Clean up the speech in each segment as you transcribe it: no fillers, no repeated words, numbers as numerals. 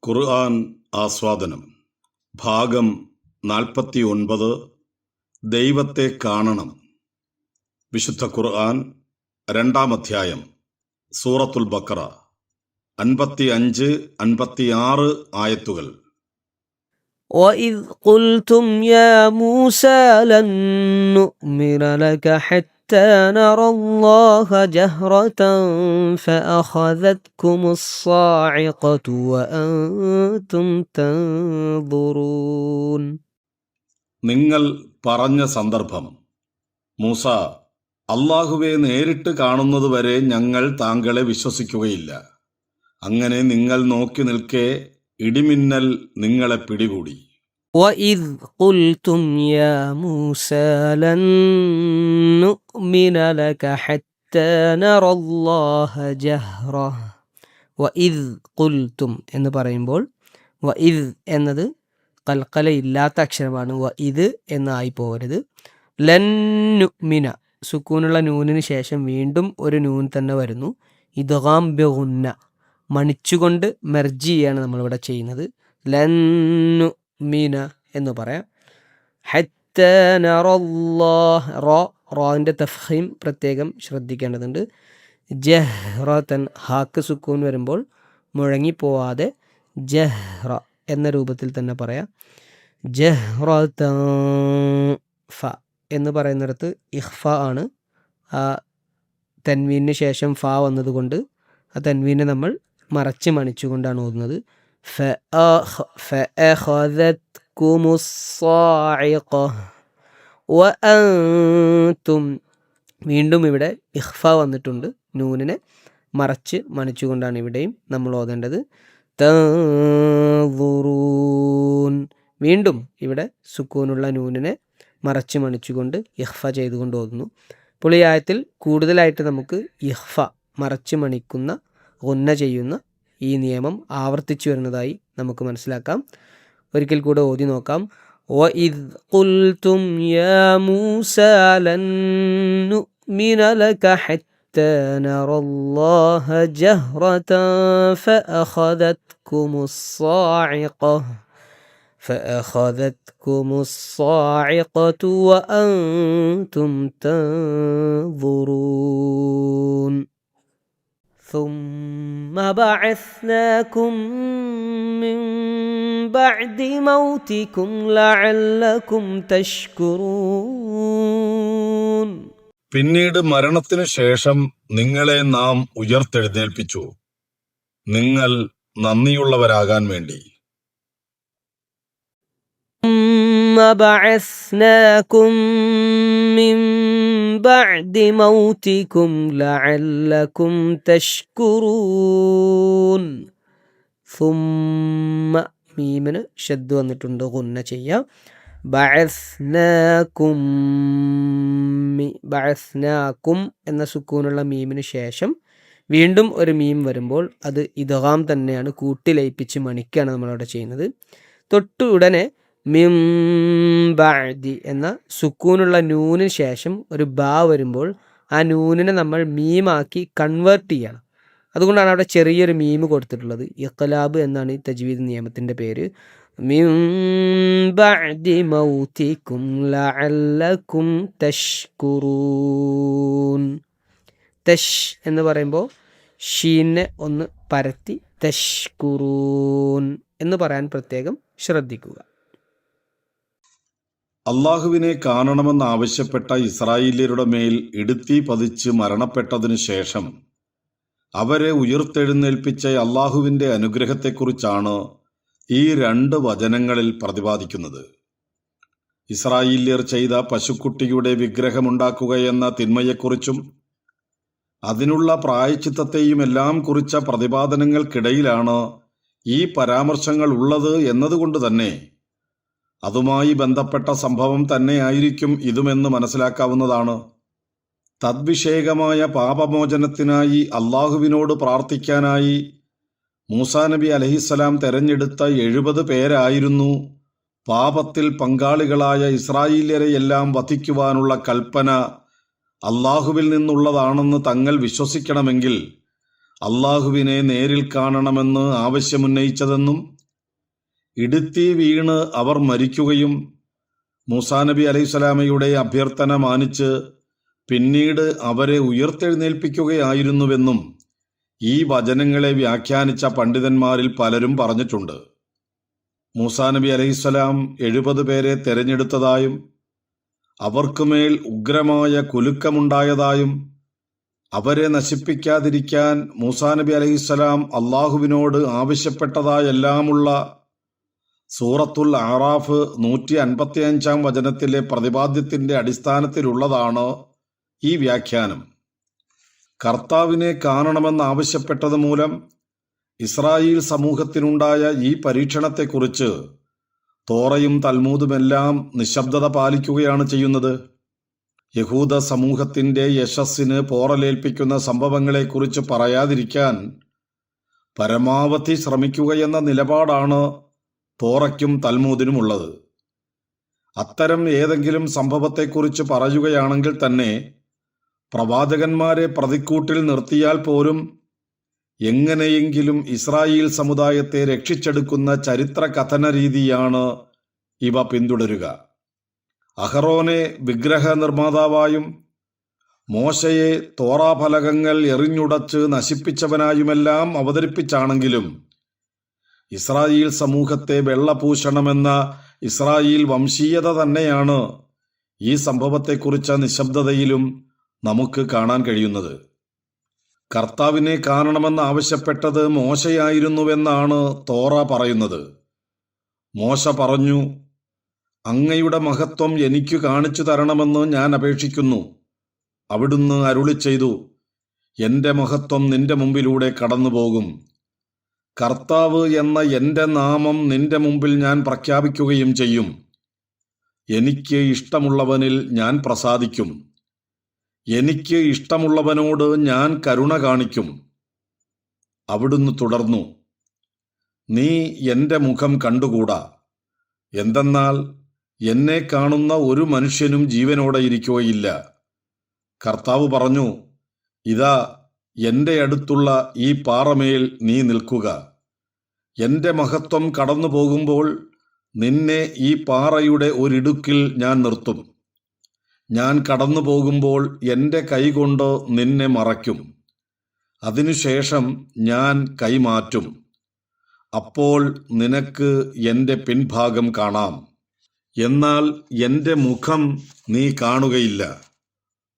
ഖുർആൻ ആസ്വാദനം ഭാഗം 49 ദൈവത്തെ കാണണം. വിശുദ്ധ ഖുർആൻ 2-ാം അധ്യായം സൂറത്തുൽ ബഖറ 55-56 ആയത്തുകൾ. وَإِذْ قُلْتُمْ يَا مُوسَى لَن نُّؤْمِنَ لَكَ حَتَّى نَرَى اللَّهَ جَهْرَةً فَأَخَذَتْكُمُ الصَّاعِقَةُ وَأَنْتُمْ تَنْظُرُونَ. നിങ്ങൾ പറഞ്ഞ സന്ദർഭം: മൂസ, അല്ലാഹുവെ നേരിട്ട് കാണുന്നതുവരെ ഞങ്ങൾ താങ്കളെ വിശ്വസിക്കുകയില്ല. അങ്ങനെ നിങ്ങൾ നോക്കി നിൽക്കെ ഇടിമിന്നൽ നിങ്ങളെ പിടികൂടി. وَإِذْ قُلْتُمْ يَا مُوسَى لَن نُّؤْمِنَ لَكَ حَتَّى نَرَى اللَّهَ جَهْرَةً. وَإِذْ قُلْتُمْ എന്ന് പറയുമ്പോൾ വഇദ് എന്നത് കൽക്കലയില്ലാത്ത അക്ഷരമാണ്. വഇദ് എന്നായി പോകരുത്. ലൻ നുഅ്മിന, സുക്കൂനുള്ള നൂനിന് ശേഷം വീണ്ടും ഒരു നൂൻ തന്നെ വരുന്നു. ഇദ്ഗാം ബിഗുന്ന, മണിച്ചുകൊണ്ട് മെർജ് ചെയ്യാണ് നമ്മളിവിടെ ചെയ്യുന്നത്. ലൻ നുഅ്മിന എന്ന് പറയാം. ഹത്താ നറല്ലാഹ, റാന്റെ തഫ്ഖീം പ്രത്യേകം ശ്രദ്ധിക്കേണ്ടതുണ്ട്. ജഹ്റതൻ, ഹാക്ക് സുക്കൂൻ വരുമ്പോൾ മുഴങ്ങിപ്പോവാതെ ജഹ്റ എന്ന രൂപത്തിൽ തന്നെ പറയാം. ജഹ്റതൻ ഫ എന്ന് പറയുന്നിടത്ത് ഇഖ്ഫ ആണ്. ആ തൻവീനു ശേഷം ഫ വന്നതുകൊണ്ട് ആ തൻവീനെ നമ്മൾ മറച്ച് മണിച്ചുകൊണ്ടാണ് ഓതുന്നത്. വീണ്ടും ഇവിടെ ഇഖ്ഫ വന്നിട്ടുണ്ട്. നൂനിനെ മറച്ച് മണിച്ചുകൊണ്ടാണ് ഇവിടെയും നമ്മൾ ഓതേണ്ടത്. തൻദുറൂൻ, വീണ്ടും ഇവിടെ സുക്കൂനുള്ള നൂനിനെ മറച്ച് മണിച്ചുകൊണ്ട് ഇഖ്ഫ ചെയ്തുകൊണ്ട് ഓതുന്നു. അപ്പോൾ ഈ ആയത്തിൽ കൂടുതലായിട്ട് നമുക്ക് ഇഖ്ഫ, മറച്ച് മണിക്കുന്ന, ഗുന്ന ചെയ്യുന്ന ഈ നിയമം ആവർത്തിച്ചു വരുന്നതായി നമുക്ക് മനസ്സിലാക്കാം. ഒരിക്കൽ കൂടെ ഓതി നോക്കാം. വഇദ് ഖുൽതും യാ മൂസാ ലൻ നുഅ്മിന ലക ഹത്താ നറല്ലാഹ ജഹ്റതൻ فأخذتكم الصاعقة وأنتم تنظرون ثم بعثناكم من بعد موتكم لعلكم تشكرون. പിന്നീട് മരണത്തിനു ശേഷം നിങ്ങളെ നാം ഉയർത്തെഴുന്നേൽപ്പിച്ചു, നിങ്ങൾ നന്ദിയുള്ളവരാകാൻ വേണ്ടി. ثم بعثناكم من بعد موتكم لعلكم تشكرون. ثم മീമിന് ഷദ്ദ് വന്നിട്ടുണ്ട്, ഗുന്ന ചെയ്യാം. ബഅസ്നാകും എന്ന സുക്കൂനുള്ള മീമിന് ശേഷം വീണ്ടും ഒരു മീം വരുമ്പോൾ അത് ഇദ്ഗാം തന്നെയാണ്, കൂട്ടിലയിപ്പിച്ച് മണിക്കാണ് നമ്മളവിടെ ചെയ്യുന്നത്. തൊട്ടു ഉടനെ മിൻ ബഅദി എന്ന സുക്കൂനുള്ള നൂനിന് ശേഷം ഒരു ബാ വരുമ്പോൾ ആ നൂനിനെ നമ്മൾ മീമാക്കി കൺവേർട്ട് ചെയ്യണം. അതുകൊണ്ടാണ് അവിടെ ചെറിയൊരു മീം കൊടുത്തിട്ടുള്ളത്. ഇഖ്ലാബ് എന്നാണ് ഈ തജ്വീദ് നിയമത്തിൻ്റെ പേര്. മിൻ ബഅദി മൗതികും ലഅല്ലകും തഷ്കുറൂൻ. തഷ് എന്ന് പറയുമ്പോൾ ഷീനെ ഒന്ന് പരത്തി തഷ്കുറൂൻ എന്ന് പറയാൻ പ്രത്യേകം ശ്രദ്ധിക്കുക. അള്ളാഹുവിനെ കാണണമെന്നാവശ്യപ്പെട്ട ഇസ്രായേല്യരുടെ മേൽ ഇടുത്തി പതിച്ച് മരണപ്പെട്ടതിനു ശേഷം അവരെ ഉയർത്തെഴുന്നേൽപ്പിച്ച അള്ളാഹുവിൻ്റെ അനുഗ്രഹത്തെക്കുറിച്ചാണ് ഈ 2 വചനങ്ങളിൽ പ്രതിപാദിക്കുന്നത്. ഇസ്രായേല്യർ ചെയ്ത പശുക്കുട്ടിയുടെ വിഗ്രഹമുണ്ടാക്കുകയെന്ന തിന്മയെക്കുറിച്ചും അതിനുള്ള പ്രായശ്ചിത്തത്തെയും എല്ലാം കുറിച്ച പ്രതിപാദനങ്ങൾക്കിടയിലാണ് ഈ പരാമർശങ്ങൾ ഉള്ളത് എന്നതുകൊണ്ട് തന്നെ അതുമായി ബന്ധപ്പെട്ട സംഭവം തന്നെയായിരിക്കും ഇതുമെന്ന് മനസ്സിലാക്കാവുന്നതാണ്. തദ്വിഷേകമായ പാപമോചനത്തിനായി അള്ളാഹുവിനോട് പ്രാർത്ഥിക്കാനായി മൂസാ നബി അലൈഹിസ്സലാം തെരഞ്ഞെടുത്ത 70 പേരായിരുന്നു പാപത്തിൽ പങ്കാളികളായ ഇസ്രായേല്യരെയെല്ലാം വധിക്കുവാനുള്ള കൽപ്പന അള്ളാഹുവിൽ നിന്നുള്ളതാണെന്ന് തങ്ങൾ വിശ്വസിക്കണമെങ്കിൽ അള്ളാഹുവിനെ നേരിൽ കാണണമെന്ന് ആവശ്യമുന്നയിച്ചതെന്നും ഇടുത്തി വീണ് അവർ മരിക്കുകയും മൂസാ നബി അലൈഹിസ്സലാമയുടെ അഭ്യർത്ഥന മാനിച്ച് പിന്നീട് അവരെ ഉയർത്തെഴുന്നേൽപ്പിക്കുകയായിരുന്നുവെന്നും ഈ വചനങ്ങളെ വ്യാഖ്യാനിച്ച പണ്ഡിതന്മാരിൽ പലരും പറഞ്ഞിട്ടുണ്ട്. മൂസാ നബി അലൈഹിസ്സലാം 70 പേരെ തെരഞ്ഞെടുത്തതായും അവർക്കുമേൽ ഉഗ്രമായ കുലുക്കമുണ്ടായതായും അവരെ നശിപ്പിക്കാതിരിക്കാൻ മൂസാ നബി അലൈഹിസ്സലാം അള്ളാഹുവിനോട് ആവശ്യപ്പെട്ടതായെല്ലാമുള്ള സൂറത്തുൽ അറാഫ് 155 വചനത്തിലെ പ്രതിപാദ്യത്തിന്റെ അടിസ്ഥാനത്തിലുള്ളതാണ് ഈ വ്യാഖ്യാനം. കർത്താവിനെ കാണണമെന്നാവശ്യപ്പെട്ടത് മൂലം ഇസ്രായേൽ സമൂഹത്തിനുണ്ടായ ഈ പരീക്ഷണത്തെക്കുറിച്ച് തോറയും തൽമൂദുമെല്ലാം നിശബ്ദത പാലിക്കുകയാണ് ചെയ്യുന്നത്. യഹൂദ സമൂഹത്തിന്റെ യശസ്സിന് പോറലേൽപ്പിക്കുന്ന സംഭവങ്ങളെക്കുറിച്ച് പറയാതിരിക്കാൻ പരമാവധി ശ്രമിക്കുകയെന്ന നിലപാടാണ് തോറയ്ക്കും തൽമൂദിനുമുള്ളത്. അത്തരം ഏതെങ്കിലും സംഭവത്തെക്കുറിച്ച് പറയുകയാണെങ്കിൽ തന്നെ പ്രവാചകന്മാരെ പ്രതിക്കൂട്ടിൽ നിർത്തിയാൽ പോലും എങ്ങനെയെങ്കിലും ഇസ്രായേൽ സമുദായത്തെ രക്ഷിച്ചെടുക്കുന്ന ചരിത്ര കഥന രീതിയാണ് ഇവ പിന്തുടരുക. അഹറോനെ വിഗ്രഹ നിർമ്മാതാവായും മോശയെ തോറാഫലകങ്ങൾ എറിഞ്ഞുടച്ച് നശിപ്പിച്ചവനായുമെല്ലാം അവതരിപ്പിച്ചാണെങ്കിലും ഇസ്രായേൽ സമൂഹത്തെ വെള്ളപൂശണമെന്ന ഇസ്രായേൽ വംശീയത തന്നെയാണ് ഈ സംഭവത്തെക്കുറിച്ച നിശബ്ദതയിലും നമുക്ക് കാണാൻ കഴിയുന്നത്. കർത്താവിനെ കാണണമെന്ന് ആവശ്യപ്പെട്ടത് മോശയായിരുന്നുവെന്നാണ് തോറ പറയുന്നത്. മോശ പറഞ്ഞു, അങ്ങയുടെ മഹത്വം എനിക്ക് കാണിച്ചു തരണമെന്ന് ഞാൻ അപേക്ഷിക്കുന്നു. അവിടുന്ന് അരുളി ചെയ്തു, എന്റെ മഹത്വം നിന്റെ മുമ്പിലൂടെ കടന്നുപോകും. കർത്താവ് എന്ന എന്റെ നാമം നിന്റെ മുമ്പിൽ ഞാൻ പ്രഖ്യാപിക്കുകയും ചെയ്യും. എനിക്ക് ഇഷ്ടമുള്ളവനിൽ ഞാൻ പ്രസാദിക്കും. എനിക്ക് ഇഷ്ടമുള്ളവനോട് ഞാൻ കരുണ കാണിക്കും. അവിടുന്ന് തുടർന്നു, നീ എന്റെ മുഖം കണ്ടുകൂടാ. എന്തെന്നാൽ എന്നെ കാണുന്ന ഒരു മനുഷ്യനും ജീവനോടെ ഇരിക്കുകയില്ല. കർത്താവ് പറഞ്ഞു, ഇതാ എന്റെ അടുത്തുള്ള ഈ പാറമേൽ നീ നിൽക്കുക. എന്റെ മഹത്വം കടന്നു പോകുമ്പോൾ നിന്നെ ഈ പാറയുടെ ഒരിടുക്കിൽ ഞാൻ നിർത്തും. ഞാൻ കടന്നു പോകുമ്പോൾ എന്റെ കൈകൊണ്ട് നിന്നെ മറയ്ക്കും. അതിനുശേഷം ഞാൻ കൈമാറ്റും. അപ്പോൾ നിനക്ക് എന്റെ പിൻഭാഗം കാണാം, എന്നാൽ എന്റെ മുഖം നീ കാണുകയില്ല.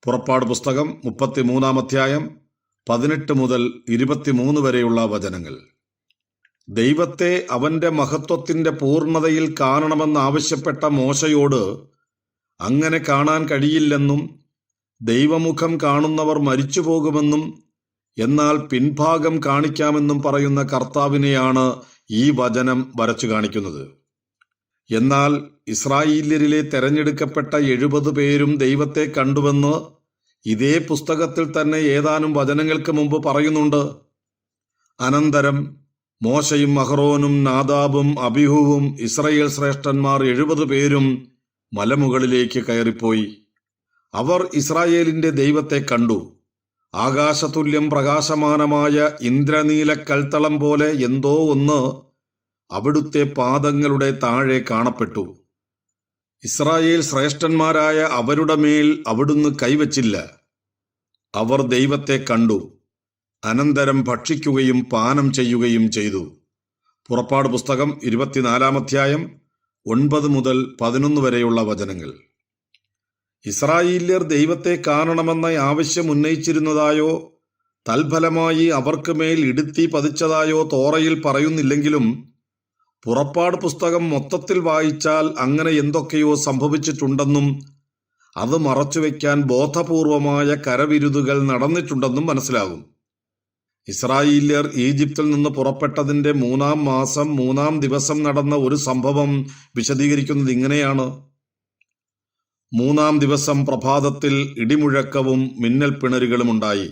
പുറപ്പാട് പുസ്തകം 33 അധ്യായം 18 മുതൽ 23 വരെയുള്ള വചനങ്ങൾ. ദൈവത്തെ അവന്റെ മഹത്വത്തിന്റെ പൂർണ്ണതയിൽ കാണണമെന്നാവശ്യപ്പെട്ട മോശയോട് അങ്ങനെ കാണാൻ കഴിയില്ലെന്നും ദൈവമുഖം കാണുന്നവർ മരിച്ചു പോകുമെന്നും എന്നാൽ പിൻഭാഗം കാണിക്കാമെന്നും പറയുന്ന കർത്താവിനെയാണ് ഈ വചനം വരച്ചു കാണിക്കുന്നത്. എന്നാൽ ഇസ്രായേല്യരിലെ തെരഞ്ഞെടുക്കപ്പെട്ട 70 പേരും ദൈവത്തെ കണ്ടുവെന്ന് ഇതേ പുസ്തകത്തിൽ തന്നെ ഏതാനും വചനങ്ങൾക്ക് മുമ്പ് പറയുന്നുണ്ട്. അനന്തരം മോശയും അഹ്റോനും നാദാബും അബിഹുവും ഇസ്രായേൽ ശ്രേഷ്ഠന്മാർ 70 പേരും മലമുകളിലേക്ക് കയറിപ്പോയി. അവർ ഇസ്രായേലിന്റെ ദൈവത്തെ കണ്ടു. ആകാശതുല്യം പ്രകാശമാനമായ ഇന്ദ്രനീല കൽത്തളം പോലെ എന്തോ ഒന്ന് അവിടുത്തെ പാദങ്ങളുടെ താഴെ കാണപ്പെട്ടു. ഇസ്രായേൽ ശ്രേഷ്ഠന്മാരായ അവരുടെ മേൽ അവിടുന്ന് കൈവച്ചില്ല. അവർ ദൈവത്തെ കണ്ടു. അനന്തരം ഭക്ഷിക്കുകയും പാനം ചെയ്യുകയും ചെയ്തു. പുറപ്പാട് പുസ്തകം 24 അധ്യായം 9 മുതൽ 11 വരെയുള്ള വചനങ്ങൾ. ഇസ്രായേല്യർ ദൈവത്തെ കാണണമെന്ന ആവശ്യം ഉന്നയിച്ചിരുന്നതായോ തൽഫലമായി അവർക്ക് മേൽ ഇടുത്തി പതിച്ചതായോ തോറയിൽ പറയുന്നില്ലെങ്കിലും പുറപ്പാട് പുസ്തകം മൊത്തത്തിൽ വായിച്ചാൽ അങ്ങനെ എന്തൊക്കെയോ സംഭവിച്ചിട്ടുണ്ടെന്നും അത് മറച്ചുവെക്കാൻ ബോധപൂർവമായ കരവിരുതുകൾ നടന്നിട്ടുണ്ടെന്നും മനസ്സിലാകും. ഇസ്രായേല്യർ ഈജിപ്തിൽ നിന്ന് പുറപ്പെട്ടതിന്റെ 3-ാം മാസം 3-ാം ദിവസം നടന്ന ഒരു സംഭവം വിശദീകരിക്കുന്നത് ഇങ്ങനെയാണ്. 3-ാം ദിവസം പ്രഭാതത്തിൽ ഇടിമുഴക്കവും മിന്നൽ പിണരുകളും ഉണ്ടായി.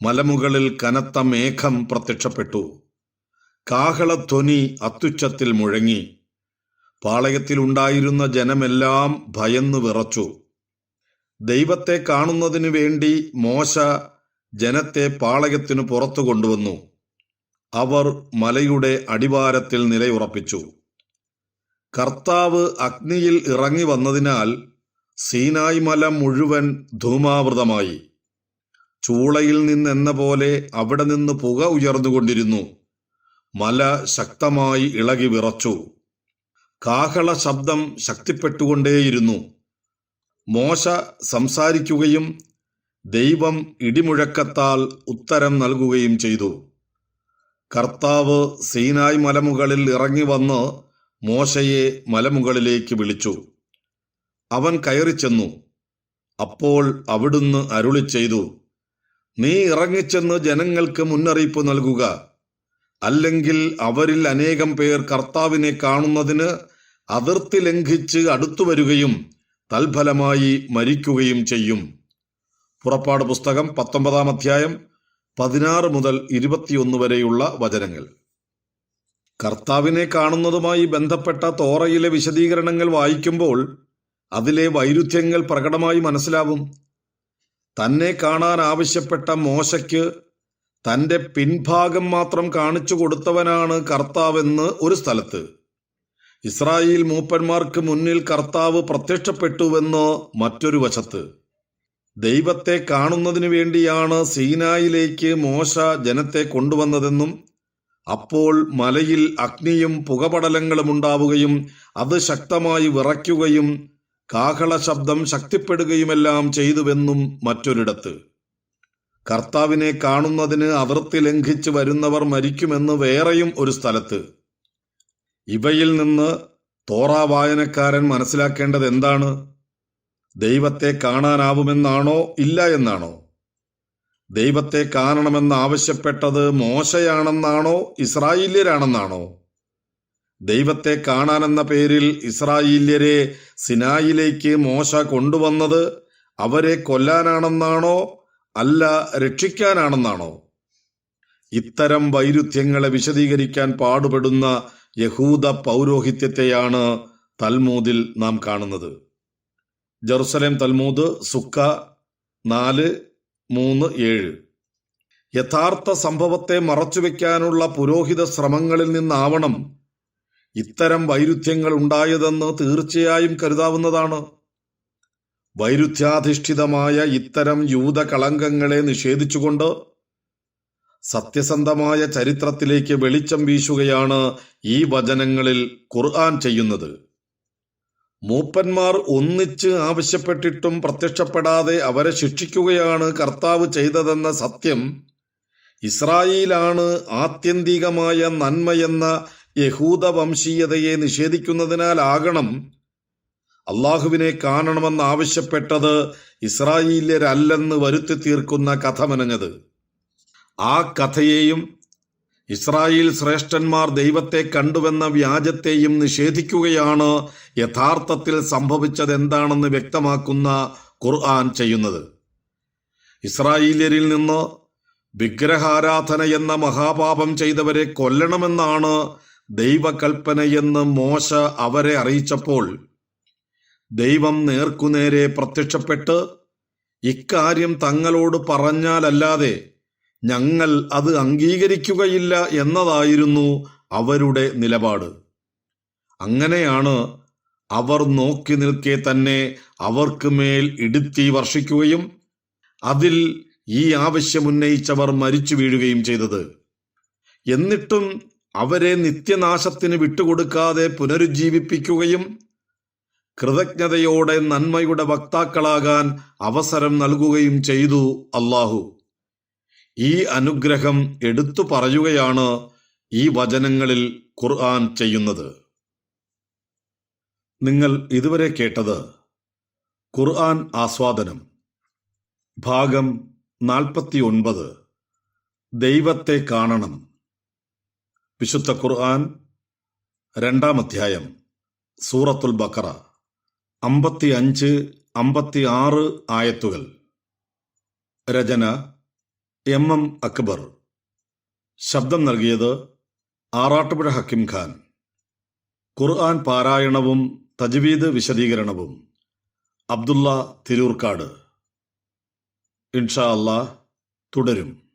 മലമുകളിൽ കനത്ത മേഘം പ്രത്യക്ഷപ്പെട്ടു. കാഹളധ്വനി അത്യുച്ചത്തിൽ മുഴങ്ങി. പാളയത്തിലുണ്ടായിരുന്ന ജനമെല്ലാം ഭയന്നു വിറച്ചു. ദൈവത്തെ കാണുന്നതിനു വേണ്ടി മോശ ജനത്തെ പാളയത്തിനു പുറത്തു കൊണ്ടുവന്നു. അവർ മലയുടെ അടിവാരത്തിൽ നിലയുറപ്പിച്ചു. കർത്താവ് അഗ്നിയിൽ ഇറങ്ങി വന്നതിനാൽ സീനായ് മല മുഴുവൻ ധൂമാവൃതമായി. ചൂളയിൽ നിന്നെന്ന പോലെ അവിടെ നിന്ന് പുക ഉയർന്നുകൊണ്ടിരുന്നു. മല ശക്തമായി ഇളകി വിറച്ചു. കാഹള ശബ്ദം ശക്തിപ്പെട്ടുകൊണ്ടേയിരുന്നു. മോശ സംസാരിക്കുകയും ദൈവം ഇടിമുഴക്കത്താൽ ഉത്തരം നൽകുകയും ചെയ്തു. കർത്താവ് സീനായ് മലമുകളിൽ ഇറങ്ങി വന്ന് മോശയെ മലമുകളിലേക്ക് വിളിച്ചു. അവൻ കയറിച്ചെന്നു. അപ്പോൾ അവിടുന്ന് അരുളി ചെയ്തു, നീ ഇറങ്ങിച്ചെന്ന് ജനങ്ങൾക്ക് മുന്നറിയിപ്പ് നൽകുക. അല്ലെങ്കിൽ അവരിൽ അനേകം പേർ കർത്താവിനെ കാണുന്നതിന് അതിർത്തി ലംഘിച്ച് അടുത്തു വരികയും തൽഫലമായി മരിക്കുകയും ചെയ്യും. പുറപ്പാട് പുസ്തകം 19-ാം അധ്യായം 16 മുതൽ 21 വരെയുള്ള വചനങ്ങൾ. കർത്താവിനെ കാണുന്നതുമായി ബന്ധപ്പെട്ട തോറയിലെ വിശദീകരണങ്ങൾ വായിക്കുമ്പോൾ അതിലെ വൈരുദ്ധ്യങ്ങൾ പ്രകടമായി മനസ്സിലാവും. തന്നെ കാണാൻ ആവശ്യപ്പെട്ട മോശയ്ക്ക് തൻ്റെ പിൻഭാഗം മാത്രം കാണിച്ചു കൊടുത്തവനാണ് കർത്താവെന്ന് ഒരു സ്ഥലത്ത്, ഇസ്രായേൽ മൂപ്പന്മാർക്ക് മുന്നിൽ കർത്താവ് പ്രത്യക്ഷപ്പെട്ടുവെന്ന് മറ്റൊരു വശത്ത്. ദൈവത്തെ കാണുന്നതിനു വേണ്ടിയാണ് സീനായിലേക്ക് മോശ ജനത്തെ കൊണ്ടുവന്നതെന്നും അപ്പോൾ മലയിൽ അഗ്നിയും പുകപടലങ്ങളും ഉണ്ടാവുകയും അത് ശക്തമായി വിറയ്ക്കുകയും കാഹള ശബ്ദം ശക്തിപ്പെടുകയുമെല്ലാം ചെയ്തുവെന്നും മറ്റൊരിടത്ത്. കർത്താവിനെ കാണുന്നതിന് അതിർത്തി ലംഘിച്ച് വരുന്നവർ മരിക്കുമെന്ന് വേറെയും ഒരു സ്ഥലത്ത്. ഇവയിൽ നിന്ന് തോറാ വായനക്കാരൻ മനസ്സിലാക്കേണ്ടത് എന്താണ്? ദൈവത്തെ കാണാനാവുമെന്നാണോ ഇല്ല എന്നാണോ? ദൈവത്തെ കാണണമെന്ന് ആവശ്യപ്പെട്ടത് മോശയാണെന്നാണോ ഇസ്രായേല്യരാണെന്നാണോ? ദൈവത്തെ കാണാനെന്ന പേരിൽ ഇസ്രായേല്യരെ സിനായിലേക്ക് മോശ കൊണ്ടുവന്നത് അവരെ കൊല്ലാനാണെന്നാണോ അല്ല രക്ഷിക്കാനാണെന്നാണോ? ഇത്തരം വൈരുദ്ധ്യങ്ങളെ വിശദീകരിക്കാൻ പാടുപെടുന്ന യഹൂദ പൗരോഹിത്യത്തെയാണ് തൽമൂദിൽ നാം കാണുന്നത്. ജെറുസലേം തൽമൂദ് സുക്ക 4:3-7. യഥാർത്ഥ സംഭവത്തെ മറച്ചുവെക്കാനുള്ള പുരോഹിത ശ്രമങ്ങളിൽ നിന്നാവണം ഇത്തരം വൈരുദ്ധ്യങ്ങൾ ഉണ്ടായതെന്ന് തീർച്ചയായും കരുതാവുന്നതാണ്. വൈരുദ്ധ്യാധിഷ്ഠിതമായ ഇത്തരം യൂതകളങ്കങ്ങളെ നിഷേധിച്ചുകൊണ്ട് സത്യസന്ധമായ ചരിത്രത്തിലേക്ക് വെളിച്ചം വീശുകയാണ് ഈ വചനങ്ങളിൽ ഖുർആൻ ചെയ്യുന്നത്. മൂപ്പന്മാർ ഒന്നിച്ച് ആവശ്യപ്പെട്ടിട്ടും പ്രത്യക്ഷപ്പെടാതെ അവരെ ശിക്ഷിക്കുകയാണ് കർത്താവ് ചെയ്തതെന്ന സത്യം ഇസ്രായേലാണ് ആത്യന്തികമായ നന്മയെന്ന യഹൂദ വംശീയതയെ നിഷേധിക്കുന്നതിനാലാകണം അള്ളാഹുവിനെ കാണണമെന്നാവശ്യപ്പെട്ടത് ഇസ്രായേല്യരല്ലെന്ന് വരുത്തി തീർക്കുന്ന കഥ മെനഞ്ഞത്. ആ കഥയെയും ഇസ്രായേൽ ശ്രേഷ്ഠന്മാർ ദൈവത്തെ കണ്ടുവെന്ന വ്യാജത്തെയും നിഷേധിക്കുകയാണ് യഥാർത്ഥത്തിൽ സംഭവിച്ചതെന്താണെന്ന് വ്യക്തമാക്കുന്ന ഖുർആൻ ചെയ്യുന്നത്. ഇസ്രായേല്യരിൽ നിന്ന് വിഗ്രഹാരാധന എന്ന മഹാപാപം ചെയ്തവരെ കൊല്ലണമെന്നാണ് ദൈവകൽപ്പനയെന്ന് മോശ അവരെ അറിയിച്ചപ്പോൾ ദൈവം നേർക്കുനേരെ പ്രത്യക്ഷപ്പെട്ട് ഇക്കാര്യം തങ്ങളോട് പറഞ്ഞാലല്ലാതെ ഞങ്ങൾ അത് അംഗീകരിക്കുകയില്ല എന്നതായിരുന്നു അവരുടെ നിലപാട്. അങ്ങനെയാണ് അവർ നോക്കി നിൽക്കെ തന്നെ അവർക്ക് മേൽ ഇടിത്തീ വർഷിക്കുകയും അതിൽ ഈ ആവശ്യമുന്നയിച്ചവർ മരിച്ചു വീഴുകയും ചെയ്തത്. എന്നിട്ടും അവരെ നിത്യനാശത്തിന് വിട്ടുകൊടുക്കാതെ പുനരുജ്ജീവിപ്പിക്കുകയും കൃതജ്ഞതയോടെ നന്മയുടെ വക്താക്കളാകാൻ അവസരം നൽകുകയും ചെയ്തു അല്ലാഹു. ഈ അനുഗ്രഹം എടുത്തു പറയുകയാണ് ഈ വചനങ്ങളിൽ ഖുർആൻ ചെയ്യുന്നത്. നിങ്ങൾ ഇതുവരെ കേട്ടത് ഖുർആൻ ആസ്വാദനം ഭാഗം 49. ദൈവത്തെ കാണണം. വിശുദ്ധ ഖുർആൻ 2-ാം അധ്യായം സൂറത്തുൽ ബഖറ 55-56 ആയത്തുകൾ. രചന MM അക്ബർ. ശബ്ദം നൽകിയത് ആറാട്ടുപുഴ ഹക്കിം ഖാൻ. ഖുർആൻ പാരായണവും തജ്വീദ് വിശദീകരണവും അബ്ദുള്ള തിരൂർക്കാട്. ഇൻഷാ അല്ലാഹ് തുടരും.